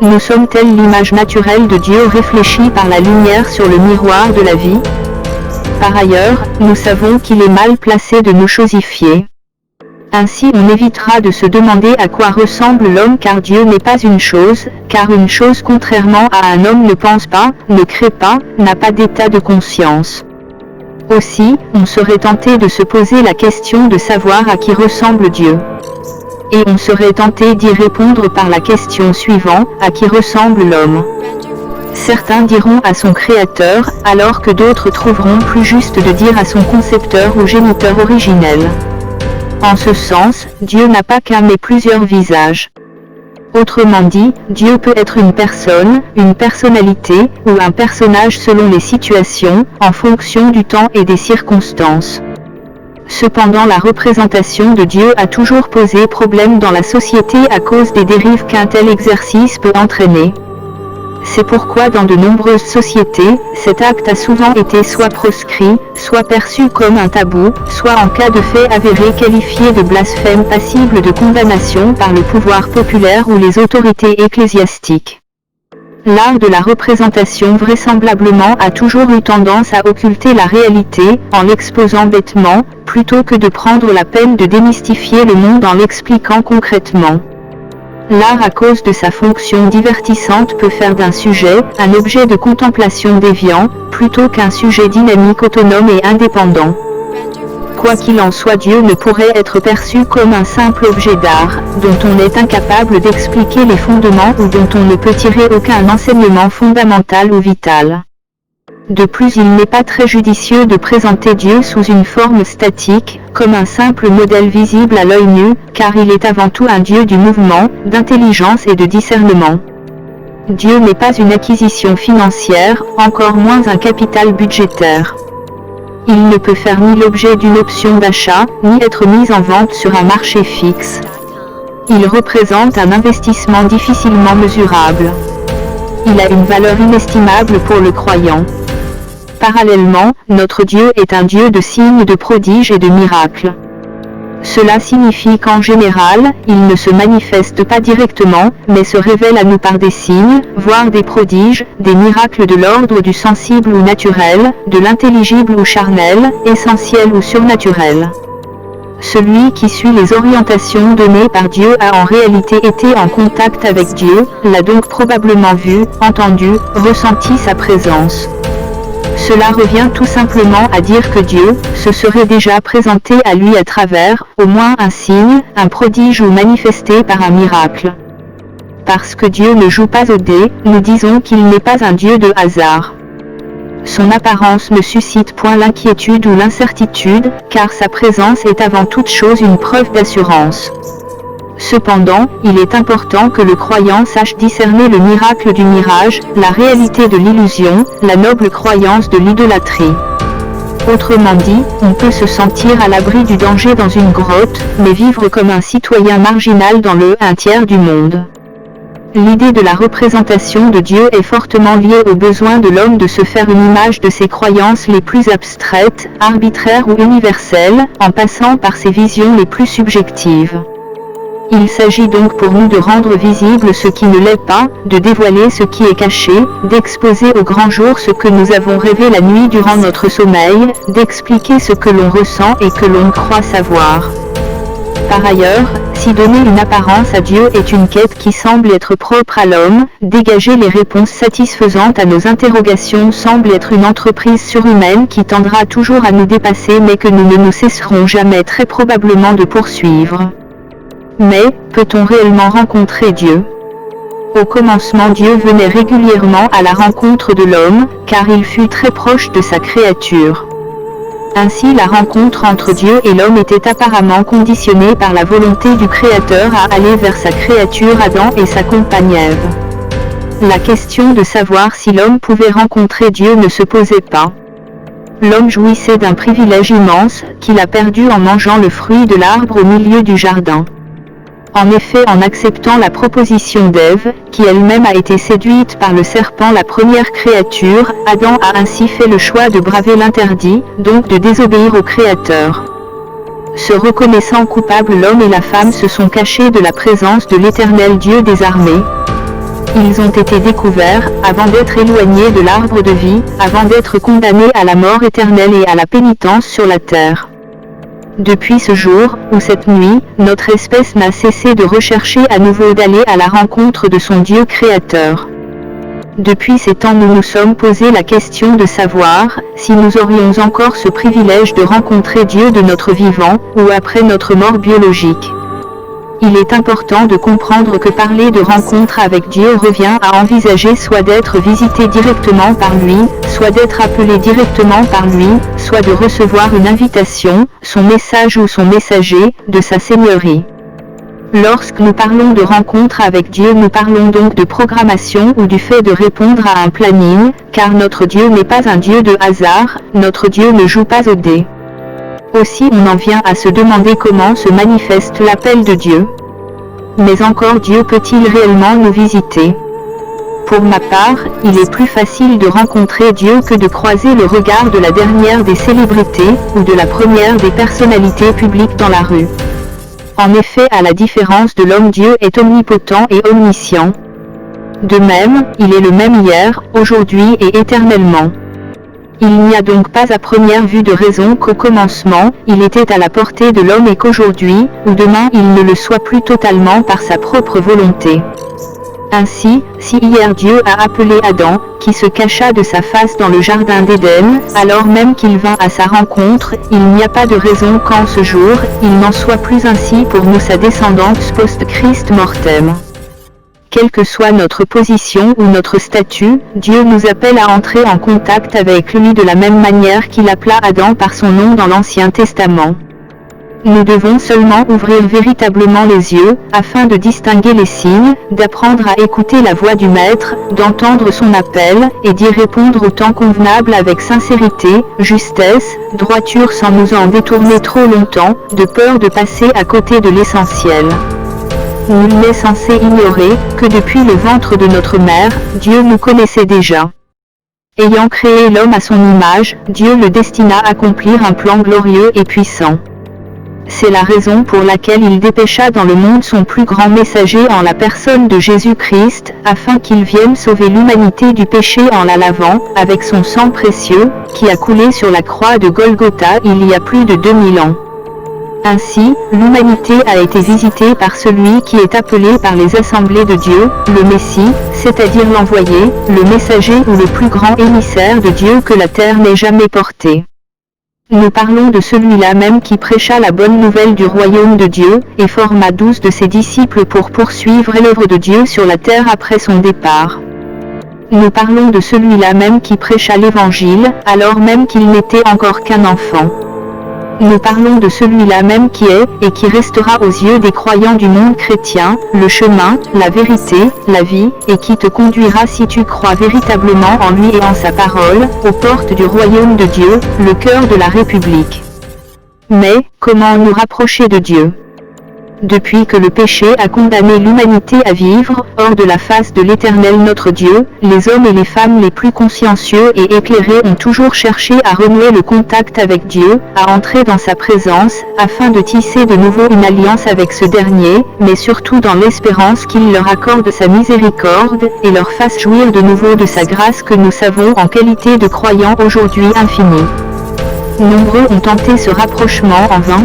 Nous sommes telle l'image naturelle de Dieu réfléchie par la lumière sur le miroir de la vie. Par ailleurs, nous savons qu'il est mal placé de nous chosifier. Ainsi on évitera de se demander à quoi ressemble l'homme car Dieu n'est pas une chose, car une chose contrairement à un homme ne pense pas, ne crée pas, n'a pas d'état de conscience. Aussi, on serait tenté de se poser la question de savoir à qui ressemble Dieu. Et on serait tenté d'y répondre par la question suivante, à qui ressemble l'homme? Certains diront à son créateur, alors que d'autres trouveront plus juste de dire à son concepteur ou géniteur originel. En ce sens, Dieu n'a pas qu'un mais plusieurs visages. Autrement dit, Dieu peut être une personne, une personnalité, ou un personnage selon les situations, en fonction du temps et des circonstances. Cependant la représentation de Dieu a toujours posé problème dans la société à cause des dérives qu'un tel exercice peut entraîner. C'est pourquoi dans de nombreuses sociétés, cet acte a souvent été soit proscrit, soit perçu comme un tabou, soit en cas de fait avéré qualifié de blasphème passible de condamnation par le pouvoir populaire ou les autorités ecclésiastiques. L'art de la représentation vraisemblablement a toujours eu tendance à occulter la réalité, en l'exposant bêtement, plutôt que de prendre la peine de démystifier le monde en l'expliquant concrètement. L'art à cause de sa fonction divertissante peut faire d'un sujet, un objet de contemplation déviant, plutôt qu'un sujet dynamique autonome et indépendant. Quoi qu'il en soit, Dieu ne pourrait être perçu comme un simple objet d'art, dont on est incapable d'expliquer les fondements ou dont on ne peut tirer aucun enseignement fondamental ou vital. De plus, il n'est pas très judicieux de présenter Dieu sous une forme statique, comme un simple modèle visible à l'œil nu, car il est avant tout un Dieu du mouvement, d'intelligence et de discernement. Dieu n'est pas une acquisition financière, encore moins un capital budgétaire. Il ne peut faire ni l'objet d'une option d'achat, ni être mis en vente sur un marché fixe. Il représente un investissement difficilement mesurable. Il a une valeur inestimable pour le croyant. Parallèlement, notre Dieu est un Dieu de signes, de prodiges et de miracles. Cela signifie qu'en général, il ne se manifeste pas directement, mais se révèle à nous par des signes, voire des prodiges, des miracles de l'ordre du sensible ou naturel, de l'intelligible ou charnel, essentiel ou surnaturel. Celui qui suit les orientations données par Dieu a en réalité été en contact avec Dieu, l'a donc probablement vu, entendu, ressenti sa présence. Cela revient tout simplement à dire que Dieu se serait déjà présenté à lui à travers, au moins un signe, un prodige ou manifesté par un miracle. Parce que Dieu ne joue pas au dé, nous disons qu'il n'est pas un Dieu de hasard. Son apparence ne suscite point l'inquiétude ou l'incertitude, car sa présence est avant toute chose une preuve d'assurance. Cependant, il est important que le croyant sache discerner le miracle du mirage, la réalité de l'illusion, la noble croyance de l'idolâtrie. Autrement dit, on peut se sentir à l'abri du danger dans une grotte, mais vivre comme un citoyen marginal dans le 1/3 du monde. L'idée de la représentation de Dieu est fortement liée au besoin de l'homme de se faire une image de ses croyances les plus abstraites, arbitraires ou universelles, en passant par ses visions les plus subjectives. Il s'agit donc pour nous de rendre visible ce qui ne l'est pas, de dévoiler ce qui est caché, d'exposer au grand jour ce que nous avons rêvé la nuit durant notre sommeil, d'expliquer ce que l'on ressent et que l'on croit savoir. Par ailleurs, si donner une apparence à Dieu est une quête qui semble être propre à l'homme, dégager les réponses satisfaisantes à nos interrogations semble être une entreprise surhumaine qui tendra toujours à nous dépasser mais que nous ne nous cesserons jamais très probablement de poursuivre. Mais, peut-on réellement rencontrer Dieu ? Au commencement, Dieu venait régulièrement à la rencontre de l'homme, car il fut très proche de sa créature. Ainsi, la rencontre entre Dieu et l'homme était apparemment conditionnée par la volonté du Créateur à aller vers sa créature Adam et sa compagne Ève. La question de savoir si l'homme pouvait rencontrer Dieu ne se posait pas. L'homme jouissait d'un privilège immense, qu'il a perdu en mangeant le fruit de l'arbre au milieu du jardin. En effet, en acceptant la proposition d'Ève, qui elle-même a été séduite par le serpent, la première créature, Adam a ainsi fait le choix de braver l'interdit, donc de désobéir au Créateur. Se reconnaissant coupables, l'homme et la femme se sont cachés de la présence de l'Éternel Dieu des armées. Ils ont été découverts, avant d'être éloignés de l'arbre de vie, avant d'être condamnés à la mort éternelle et à la pénitence sur la terre. Depuis ce jour, ou cette nuit, notre espèce n'a cessé de rechercher à nouveau d'aller à la rencontre de son Dieu créateur. Depuis ces temps, nous nous sommes posé la question de savoir si nous aurions encore ce privilège de rencontrer Dieu de notre vivant, ou après notre mort biologique. Il est important de comprendre que parler de rencontre avec Dieu revient à envisager soit d'être visité directement par lui, soit d'être appelé directement par lui, soit de recevoir une invitation, son message ou son messager, de sa seigneurie. Lorsque nous parlons de rencontre avec Dieu, nous parlons donc de programmation ou du fait de répondre à un planning, car notre Dieu n'est pas un Dieu de hasard, notre Dieu ne joue pas au dé. Aussi on en vient à se demander comment se manifeste l'appel de Dieu. Mais encore, Dieu peut-il réellement nous visiter ? Pour ma part, il est plus facile de rencontrer Dieu que de croiser le regard de la dernière des célébrités, ou de la première des personnalités publiques dans la rue. En effet, à la différence de l'homme, Dieu est omnipotent et omniscient. De même, il est le même hier, aujourd'hui et éternellement. Il n'y a donc pas à première vue de raison qu'au commencement, il était à la portée de l'homme et qu'aujourd'hui, ou demain, il ne le soit plus totalement par sa propre volonté. Ainsi, si hier Dieu a appelé Adam, qui se cacha de sa face dans le jardin d'Éden, alors même qu'il vint à sa rencontre, il n'y a pas de raison qu'en ce jour, il n'en soit plus ainsi pour nous sa descendance post-Christ mortem. Quelle que soit notre position ou notre statut, Dieu nous appelle à entrer en contact avec lui de la même manière qu'il appela Adam par son nom dans l'Ancien Testament. Nous devons seulement ouvrir véritablement les yeux, afin de distinguer les signes, d'apprendre à écouter la voix du Maître, d'entendre son appel, et d'y répondre au temps convenable avec sincérité, justesse, droiture sans nous en détourner trop longtemps, de peur de passer à côté de l'essentiel. nul n'est censé ignorer que depuis le ventre de notre mère, Dieu nous connaissait déjà. Ayant créé l'homme à son image, Dieu le destina à accomplir un plan glorieux et puissant. C'est la raison pour laquelle il dépêcha dans le monde son plus grand messager en la personne de Jésus-Christ, afin qu'il vienne sauver l'humanité du péché en la lavant, avec son sang précieux, qui a coulé sur la croix de Golgotha il y a plus de 2000 ans. Ainsi, l'humanité a été visitée par celui qui est appelé par les assemblées de Dieu, le Messie, c'est-à-dire l'envoyé, le messager ou le plus grand émissaire de Dieu que la terre n'ait jamais porté. Nous parlons de celui-là même qui prêcha la bonne nouvelle du royaume de Dieu, et forma 12 de ses disciples pour poursuivre l'œuvre de Dieu sur la terre après son départ. Nous parlons de celui-là même qui prêcha l'Évangile, alors même qu'il n'était encore qu'un enfant. Nous parlons de celui-là même qui est, et qui restera aux yeux des croyants du monde chrétien, le chemin, la vérité, la vie, et qui te conduira si tu crois véritablement en lui et en sa parole, aux portes du royaume de Dieu, le cœur de la République. Mais, comment nous rapprocher de Dieu ? Depuis que le péché a condamné l'humanité à vivre, hors de la face de l'Éternel notre Dieu, les hommes et les femmes les plus consciencieux et éclairés ont toujours cherché à renouer le contact avec Dieu, à entrer dans sa présence, afin de tisser de nouveau une alliance avec ce dernier, mais surtout dans l'espérance qu'il leur accorde sa miséricorde, et leur fasse jouir de nouveau de sa grâce que nous savons en qualité de croyants aujourd'hui infinie. Nombreux ont tenté ce rapprochement en vain.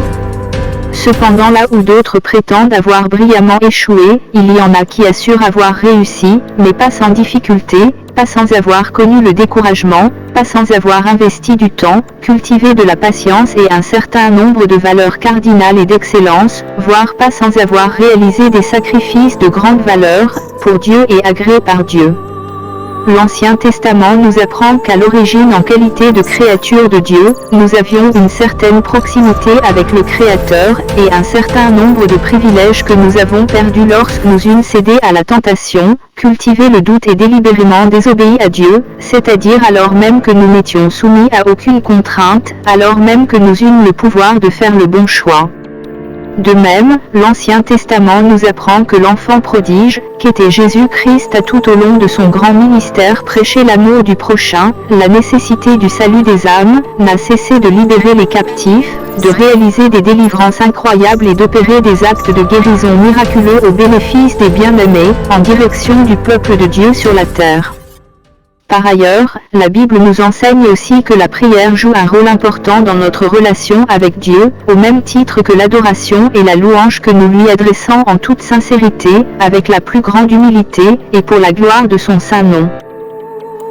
Cependant, là où d'autres prétendent avoir brillamment échoué, il y en a qui assurent avoir réussi, mais pas sans difficulté, pas sans avoir connu le découragement, pas sans avoir investi du temps, cultivé de la patience et un certain nombre de valeurs cardinales et d'excellence, voire pas sans avoir réalisé des sacrifices de grande valeur, pour Dieu et agréés par Dieu. L'Ancien Testament nous apprend qu'à l'origine, en qualité de créature de Dieu, nous avions une certaine proximité avec le Créateur, et un certain nombre de privilèges que nous avons perdus lorsque nous eûmes cédé à la tentation, cultivé le doute et délibérément désobéi à Dieu, c'est-à-dire alors même que nous n'étions soumis à aucune contrainte, alors même que nous eûmes le pouvoir de faire le bon choix. De même, l'Ancien Testament nous apprend que l'enfant prodige, qu'était Jésus-Christ, a tout au long de son grand ministère prêché l'amour du prochain, la nécessité du salut des âmes, n'a cessé de libérer les captifs, de réaliser des délivrances incroyables et d'opérer des actes de guérison miraculeux au bénéfice des bien-aimés, en direction du peuple de Dieu sur la terre. Par ailleurs, la Bible nous enseigne aussi que la prière joue un rôle important dans notre relation avec Dieu, au même titre que l'adoration et la louange que nous lui adressons en toute sincérité, avec la plus grande humilité, et pour la gloire de son saint nom.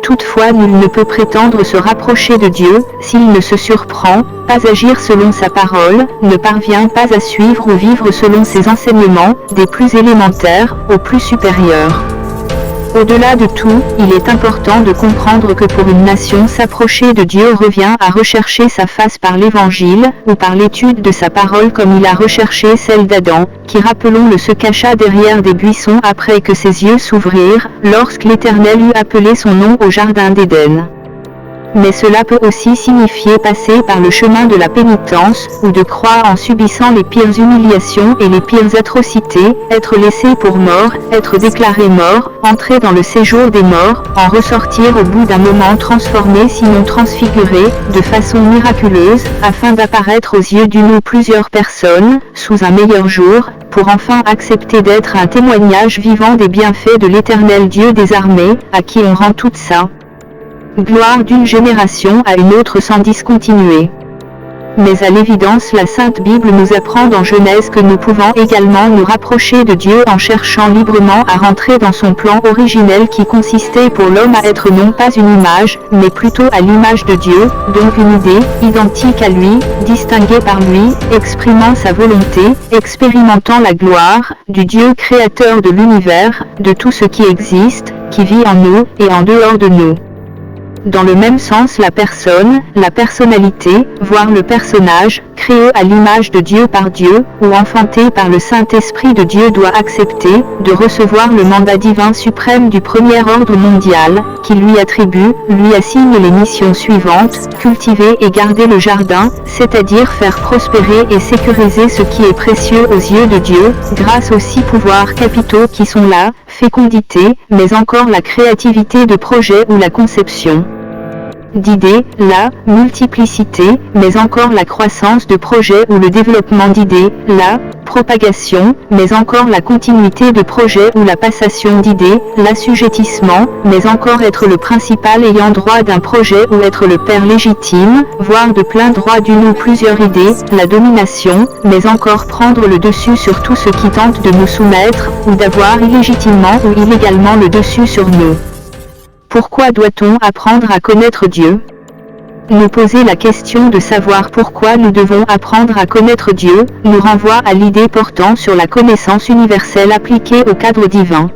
Toutefois, nul ne peut prétendre se rapprocher de Dieu, s'il ne se surprend, pas agir selon sa parole, ne parvient pas à suivre ou vivre selon ses enseignements, des plus élémentaires, aux plus supérieurs. Au-delà de tout, il est important de comprendre que pour une nation, s'approcher de Dieu revient à rechercher sa face par l'Évangile, ou par l'étude de sa parole comme il a recherché celle d'Adam, qui, rappelons-le, se cacha derrière des buissons après que ses yeux s'ouvrirent, lorsque l'Éternel eut appelé son nom au jardin d'Éden. Mais cela peut aussi signifier passer par le chemin de la pénitence, ou de croire en subissant les pires humiliations et les pires atrocités, être laissé pour mort, être déclaré mort, entrer dans le séjour des morts, en ressortir au bout d'un moment transformé sinon transfiguré, de façon miraculeuse, afin d'apparaître aux yeux d'une ou plusieurs personnes, sous un meilleur jour, pour enfin accepter d'être un témoignage vivant des bienfaits de l'Éternel Dieu des armées, à qui on rend tout ça. Gloire d'une génération à une autre sans discontinuer. Mais à l'évidence, la Sainte Bible nous apprend dans Genèse que nous pouvons également nous rapprocher de Dieu en cherchant librement à rentrer dans son plan originel qui consistait pour l'homme à être non pas une image, mais plutôt à l'image de Dieu, donc une idée, identique à lui, distinguée par lui, exprimant sa volonté, expérimentant la gloire, du Dieu créateur de l'univers, de tout ce qui existe, qui vit en nous, et en dehors de nous. Dans le même sens, la personne, la personnalité, voire le personnage, créé à l'image de Dieu par Dieu, ou enfanté par le Saint-Esprit de Dieu doit accepter, de recevoir le mandat divin suprême du premier ordre mondial, qui lui attribue, lui assigne les missions suivantes, cultiver et garder le jardin, c'est-à-dire faire prospérer et sécuriser ce qui est précieux aux yeux de Dieu, grâce aux 6 pouvoirs capitaux qui sont la fécondité, mais encore la créativité de projet ou la conception d'idées, la multiplicité, mais encore la croissance de projets ou le développement d'idées, la propagation, mais encore la continuité de projets ou la passation d'idées, l'assujettissement, mais encore être le principal ayant droit d'un projet ou être le père légitime, voire de plein droit d'une ou plusieurs idées, la domination, mais encore prendre le dessus sur tout ce qui tente de nous soumettre, ou d'avoir illégitimement ou illégalement le dessus sur nous. Pourquoi doit-on apprendre à connaître Dieu ? Nous poser la question de savoir pourquoi nous devons apprendre à connaître Dieu, nous renvoie à l'idée portant sur la connaissance universelle appliquée au cadre divin.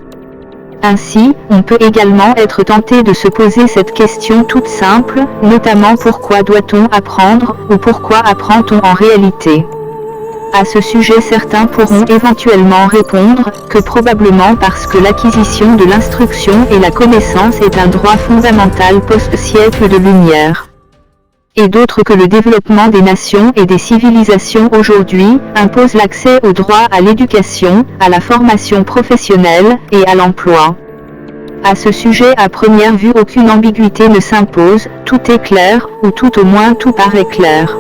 Ainsi, on peut également être tenté de se poser cette question toute simple, notamment pourquoi doit-on apprendre, ou pourquoi apprend-on en réalité ? À ce sujet, certains pourront éventuellement répondre que probablement parce que l'acquisition de l'instruction et la connaissance est un droit fondamental post-siècle de lumière. Et d'autres que le développement des nations et des civilisations aujourd'hui impose l'accès au droit à l'éducation, à la formation professionnelle et à l'emploi. À ce sujet, à première vue, aucune ambiguïté ne s'impose, tout est clair, ou tout au moins tout paraît clair.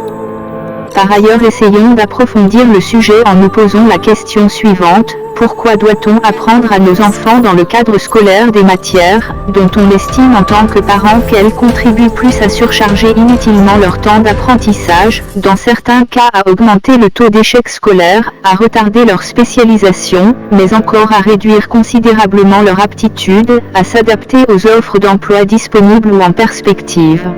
Par ailleurs, essayons d'approfondir le sujet en nous posant la question suivante, pourquoi doit-on apprendre à nos enfants dans le cadre scolaire des matières, dont on estime en tant que parents qu'elles contribuent plus à surcharger inutilement leur temps d'apprentissage, dans certains cas à augmenter le taux d'échec scolaire, à retarder leur spécialisation, mais encore à réduire considérablement leur aptitude, à s'adapter aux offres d'emploi disponibles ou en perspective.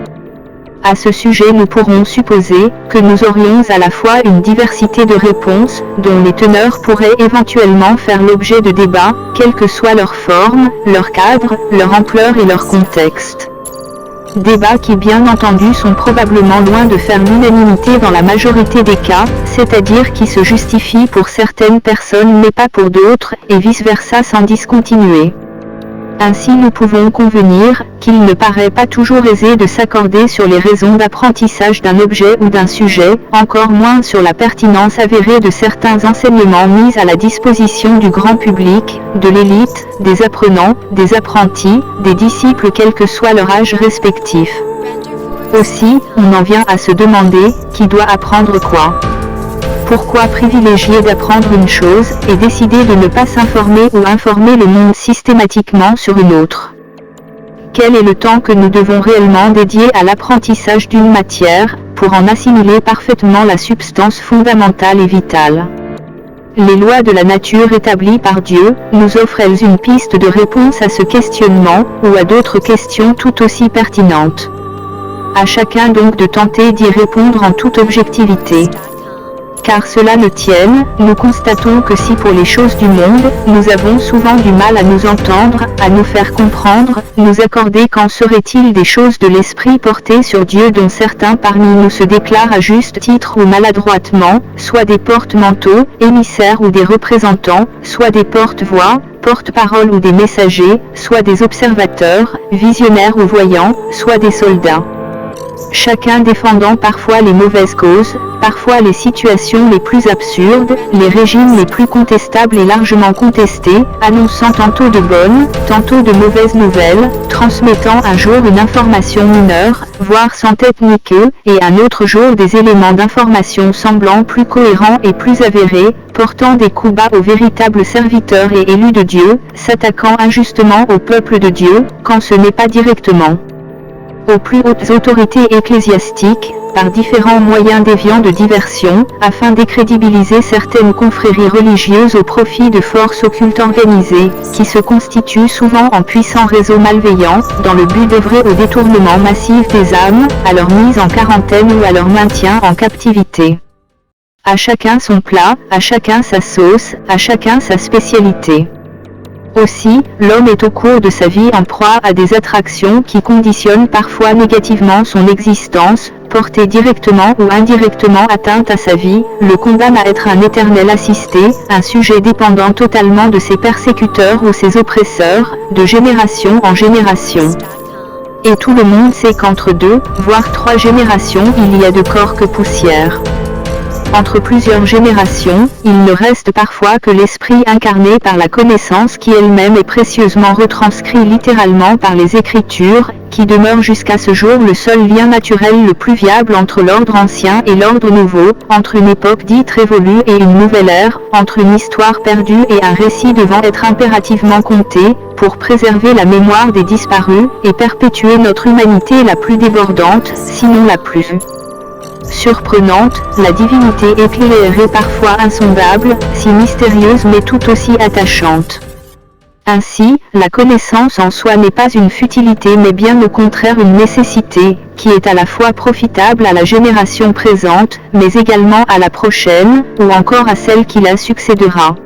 À ce sujet, nous pourrons supposer que nous aurions à la fois une diversité de réponses, dont les teneurs pourraient éventuellement faire l'objet de débats, quelle que soit leur forme, leur cadre, leur ampleur et leur contexte. Débats qui bien entendu sont probablement loin de faire l'unanimité dans la majorité des cas, c'est-à-dire qui se justifient pour certaines personnes mais pas pour d'autres, et vice-versa sans discontinuer. Ainsi, nous pouvons convenir qu'il ne paraît pas toujours aisé de s'accorder sur les raisons d'apprentissage d'un objet ou d'un sujet, encore moins sur la pertinence avérée de certains enseignements mis à la disposition du grand public, de l'élite, des apprenants, des apprentis, des disciples quel que soit leur âge respectif. Aussi, on en vient à se demander, qui doit apprendre quoi ? Pourquoi privilégier d'apprendre une chose et décider de ne pas s'informer ou informer le monde systématiquement sur une autre ? Quel est le temps que nous devons réellement dédier à l'apprentissage d'une matière, pour en assimiler parfaitement la substance fondamentale et vitale ? Les lois de la nature établies par Dieu nous offrent-elles une piste de réponse à ce questionnement, ou à d'autres questions tout aussi pertinentes ? À chacun donc de tenter d'y répondre en toute objectivité. Car cela ne tienne, nous constatons que si pour les choses du monde, nous avons souvent du mal à nous entendre, à nous faire comprendre, nous accorder, qu'en serait-il des choses de l'esprit portées sur Dieu dont certains parmi nous se déclarent à juste titre ou maladroitement, soit des porte-manteaux, émissaires ou des représentants, soit des porte-voix, porte-parole ou des messagers, soit des observateurs, visionnaires ou voyants, soit des soldats. Chacun défendant parfois les mauvaises causes, parfois les situations les plus absurdes, les régimes les plus contestables et largement contestés, annonçant tantôt de bonnes, tantôt de mauvaises nouvelles, transmettant un jour une information mineure, voire sans tête ni queue, et un autre jour des éléments d'information semblant plus cohérents et plus avérés, portant des coups bas aux véritables serviteurs et élus de Dieu, s'attaquant injustement au peuple de Dieu, quand ce n'est pas directement aux plus hautes autorités ecclésiastiques, par différents moyens déviants de diversion, afin décrédibiliser certaines confréries religieuses au profit de forces occultes organisées, qui se constituent souvent en puissants réseaux malveillants, dans le but d'œuvrer au détournement massif des âmes, à leur mise en quarantaine ou à leur maintien en captivité. À chacun son plat, à chacun sa sauce, à chacun sa spécialité. Aussi, l'homme est au cours de sa vie en proie à des attractions qui conditionnent parfois négativement son existence, portées directement ou indirectement atteinte à sa vie, le condamne à être un éternel assisté, un sujet dépendant totalement de ses persécuteurs ou ses oppresseurs, de génération en génération. Et tout le monde sait qu'entre 2, voire 3 générations il y a de corps que poussière. Entre plusieurs générations, il ne reste parfois que l'esprit incarné par la connaissance qui elle-même est précieusement retranscrit littéralement par les Écritures, qui demeure jusqu'à ce jour le seul lien naturel le plus viable entre l'ordre ancien et l'ordre nouveau, entre une époque dite révolue et une nouvelle ère, entre une histoire perdue et un récit devant être impérativement conté, pour préserver la mémoire des disparus, et perpétuer notre humanité la plus débordante, sinon la plus surprenante, la divinité éclairée parfois insondable, si mystérieuse mais tout aussi attachante. Ainsi, la connaissance en soi n'est pas une futilité mais bien au contraire une nécessité, qui est à la fois profitable à la génération présente, mais également à la prochaine, ou encore à celle qui la succédera.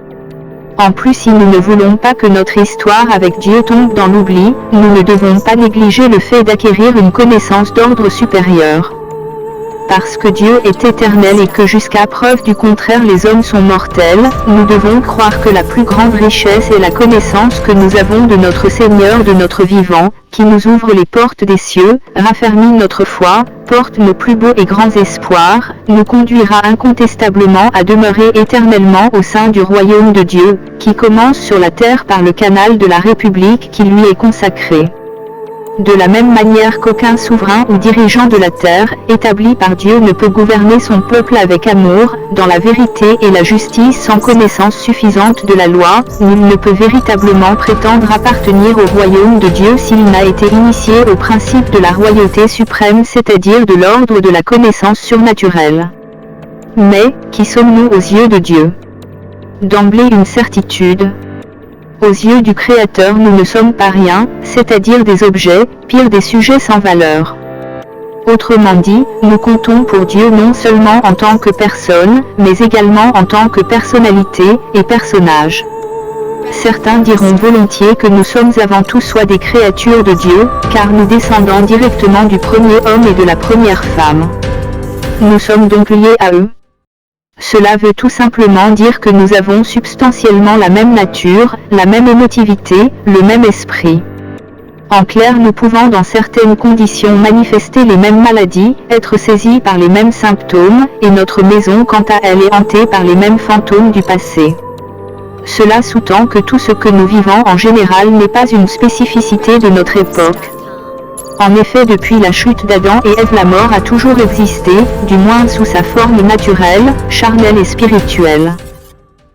En plus, si nous ne voulons pas que notre histoire avec Dieu tombe dans l'oubli, nous ne devons pas négliger le fait d'acquérir une connaissance d'ordre supérieur. Parce que Dieu est éternel et que jusqu'à preuve du contraire les hommes sont mortels, nous devons croire que la plus grande richesse est la connaissance que nous avons de notre Seigneur de notre vivant, qui nous ouvre les portes des cieux, raffermit notre foi, porte nos plus beaux et grands espoirs, nous conduira incontestablement à demeurer éternellement au sein du royaume de Dieu, qui commence sur la terre par le canal de la République qui lui est consacré. De la même manière qu'aucun souverain ou dirigeant de la terre, établi par Dieu ne peut gouverner son peuple avec amour, dans la vérité et la justice sans connaissance suffisante de la loi, nul ne peut véritablement prétendre appartenir au royaume de Dieu s'il n'a été initié au principe de la royauté suprême, c'est-à-dire de l'ordre de la connaissance surnaturelle. Mais, qui sommes-nous aux yeux de Dieu? D'emblée une certitude. Aux yeux du Créateur nous ne sommes pas rien, c'est-à-dire des objets, pire des sujets sans valeur. Autrement dit, nous comptons pour Dieu non seulement en tant que personne, mais également en tant que personnalité et personnage. Certains diront volontiers que nous sommes avant tout soit des créatures de Dieu, car nous descendons directement du premier homme et de la première femme. Nous sommes donc liés à eux. Cela veut tout simplement dire que nous avons substantiellement la même nature, la même émotivité, le même esprit. En clair, nous pouvons dans certaines conditions manifester les mêmes maladies, être saisis par les mêmes symptômes, et notre maison quant à elle est hantée par les mêmes fantômes du passé. Cela sous-tend que tout ce que nous vivons en général n'est pas une spécificité de notre époque. En effet, depuis la chute d'Adam et Ève, la mort a toujours existé, du moins sous sa forme naturelle, charnelle et spirituelle.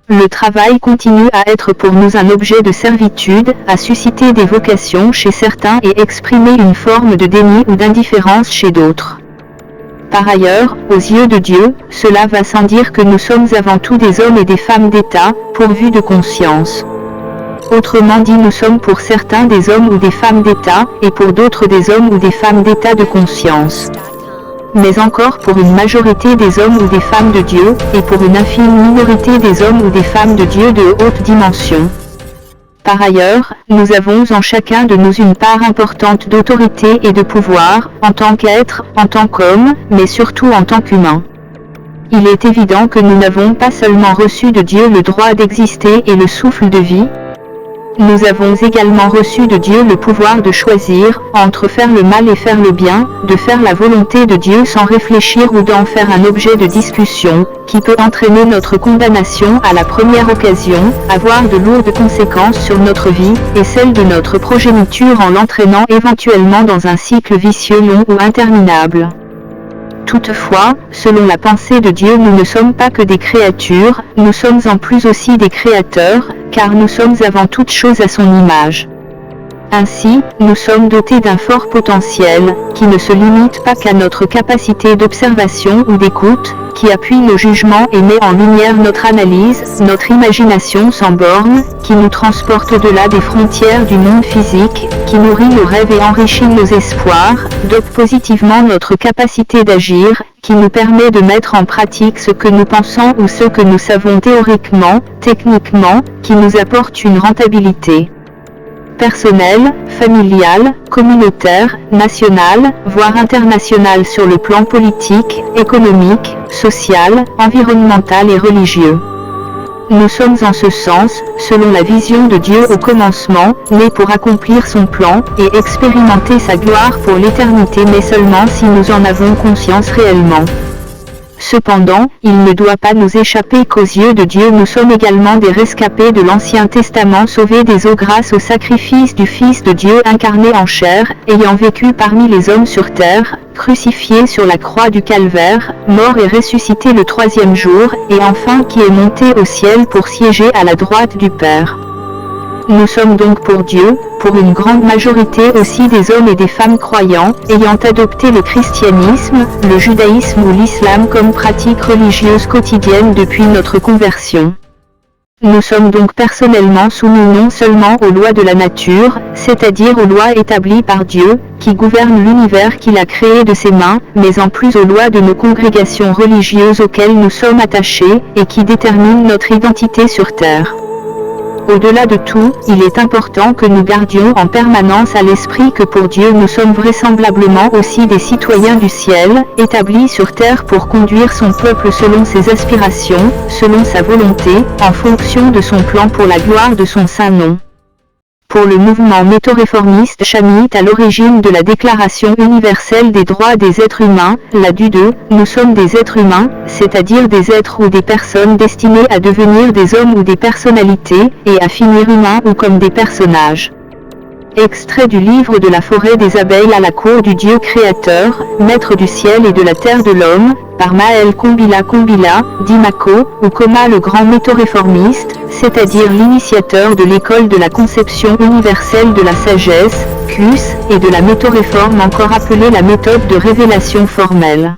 Le travail continue à être pour nous un objet de servitude, à susciter des vocations chez certains et exprimer une forme de déni ou d'indifférence chez d'autres. Par ailleurs, aux yeux de Dieu, cela va sans dire que nous sommes avant tout des hommes et des femmes d'État, pourvus de conscience. Autrement dit, nous sommes pour certains des hommes ou des femmes d'État, et pour d'autres des hommes ou des femmes d'État de conscience. Mais encore pour une majorité des hommes ou des femmes de Dieu, et pour une infime minorité des hommes ou des femmes de Dieu de haute dimension. Par ailleurs, nous avons en chacun de nous une part importante d'autorité et de pouvoir, en tant qu'être, en tant qu'homme, mais surtout en tant qu'humain. Il est évident que nous n'avons pas seulement reçu de Dieu le droit d'exister et le souffle de vie, nous avons également reçu de Dieu le pouvoir de choisir, entre faire le mal et faire le bien, de faire la volonté de Dieu sans réfléchir ou d'en faire un objet de discussion, qui peut entraîner notre condamnation à la première occasion, avoir de lourdes conséquences sur notre vie, et celle de notre progéniture en l'entraînant éventuellement dans un cycle vicieux long ou interminable. Toutefois, selon la pensée de Dieu, nous ne sommes pas que des créatures, nous sommes en plus aussi des créateurs, car nous sommes avant toute chose à son image. Ainsi, nous sommes dotés d'un fort potentiel, qui ne se limite pas qu'à notre capacité d'observation ou d'écoute, qui appuie nos jugements et met en lumière notre analyse, notre imagination sans bornes, qui nous transporte au-delà des frontières du monde physique, qui nourrit nos rêves et enrichit nos espoirs, dote positivement notre capacité d'agir, qui nous permet de mettre en pratique ce que nous pensons ou ce que nous savons théoriquement, techniquement, qui nous apporte une rentabilité personnelle, familiale, communautaire, nationale, voire internationale sur le plan politique, économique, social, environnemental et religieux. Nous sommes en ce sens, selon la vision de Dieu au commencement, nés pour accomplir son plan et expérimenter sa gloire pour l'éternité, mais seulement si nous en avons conscience réellement. Cependant, il ne doit pas nous échapper qu'aux yeux de Dieu nous sommes également des rescapés de l'Ancien Testament, sauvés des eaux grâce au sacrifice du Fils de Dieu incarné en chair, ayant vécu parmi les hommes sur terre, crucifié sur la croix du Calvaire, mort et ressuscité le troisième jour, et enfin qui est monté au ciel pour siéger à la droite du Père. Nous sommes donc pour Dieu, pour une grande majorité aussi des hommes et des femmes croyants, ayant adopté le christianisme, le judaïsme ou l'islam comme pratique religieuse quotidienne depuis notre conversion. Nous sommes donc personnellement soumis non seulement aux lois de la nature, c'est-à-dire aux lois établies par Dieu, qui gouvernent l'univers qu'il a créé de ses mains, mais en plus aux lois de nos congrégations religieuses auxquelles nous sommes attachés, et qui déterminent notre identité sur terre. Au-delà de tout, il est important que nous gardions en permanence à l'esprit que pour Dieu nous sommes vraisemblablement aussi des citoyens du ciel, établis sur terre pour conduire son peuple selon ses aspirations, selon sa volonté, en fonction de son plan pour la gloire de son saint nom. Pour le mouvement métaux-réformiste chamite à l'origine de la Déclaration universelle des droits des êtres humains, la DU2, nous sommes des êtres humains, c'est-à-dire des êtres ou des personnes destinés à devenir des hommes ou des personnalités, et à finir humains ou comme des personnages. Extrait du livre de la forêt des abeilles à la cour du Dieu créateur, maître du ciel et de la terre de l'homme, par Maël Kombila Kombila, dit Mako, ou Koma le grand métaux-réformiste, c'est-à-dire l'initiateur de l'école de la conception universelle de la sagesse, CUS, et de la métaux-réforme encore appelée la méthode de révélation formelle.